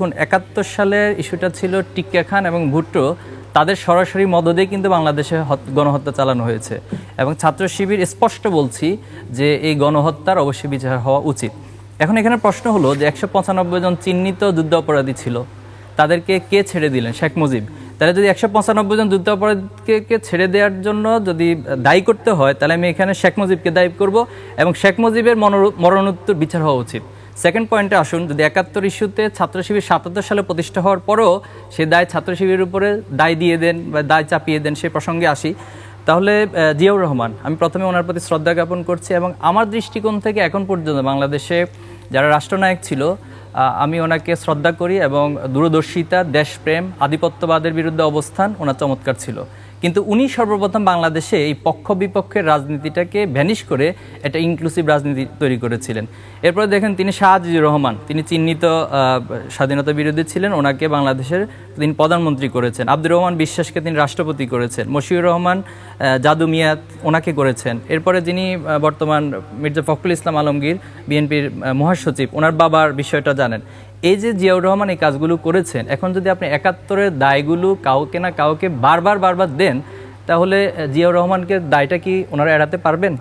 এখন ৭১ সালের ইস্যুটা ছিল টিক্কা খান এবং ভুট্টো তাদের সরাসরি মদদে কিন্তু বাংলাদেশে গণহত্যা চালানো হয়েছে এবং ছাত্র শিবির স্পষ্ট বলছি যে এই গণহত্যার অবশ্যই বিচার হওয়া উচিত। এখন এখানে প্রশ্ন হলো যে ১৯৫ জন চিহ্নিত যুদ্ধ অপরাধী ছিল, তাদেরকে কে ছেড়ে দিলেন? শেখ মুজিব। তাহলে যদি ১৯৫ জন যুদ্ধ অপরাধীকে ছেড়ে দেওয়ার জন্য যদি দায়ী করতে হয়, তাহলে আমি এখানে শেখ মুজিবকে দায়ী করব এবং শেখ মুজিবের মরণোত্তর বিচার হওয়া উচিত। সেকেন্ড পয়েন্টে আসুন, যদি ৭১ ইস্যুতে ছাত্র শিবির ৭৭ সালে প্রতিষ্ঠা হওয়ার পরও সে দায় ছাত্র শিবিরের উপরে দায় দিয়ে দেন বা দায় চাপিয়ে দেন, সে প্রসঙ্গে আসি, তাহলে জিয়াউর রহমান, আমি প্রথমে ওনার প্রতি শ্রদ্ধা জ্ঞাপন করছি এবং আমার দৃষ্টিকোণ থেকে এখন পর্যন্ত বাংলাদেশে যারা রাষ্ট্রনায়ক ছিল আমি ওনাকে শ্রদ্ধা করি এবং দূরদর্শিতা, দেশপ্রেম, আধিপত্যবাদের বিরুদ্ধে অবস্থান ওনার চমৎকার ছিল। কিন্তু উনি সর্বপ্রথম বাংলাদেশে এই পক্ষ বিপক্ষের রাজনীতিটাকে ভ্যানিশ করে একটা ইনক্লুসিভ রাজনীতি তৈরি করেছিলেন। এরপরে দেখেন তিনি শাহ আজিজুর রহমান, তিনি চিহ্নিত স্বাধীনতা বিরোধী ছিলেন, ওনাকে বাংলাদেশের তিনি প্রধানমন্ত্রী করেছেন। আব্দুর রহমান বিশ্বাসকে তিনি রাষ্ট্রপতি করেছেন। মশিউর রহমান জাদু মিয়া ওনাকে করেছেন। এরপরে যিনি বর্তমান মির্জা ফখরুল ইসলাম আলমগীর বিএনপির মহাসচিব, ওনার বাবার বিষয়টা জানেন। এই যে জিয়াউর রহমান এই কাজগুলো করেছেন, এখন যদি আপনি ৭১-এর দায়গুলো কাউকে না কাউকে বারবার দেন, তাহলে জিয়াউর রহমানকে দায়টা কি ওনারা এড়াতে পারবেন?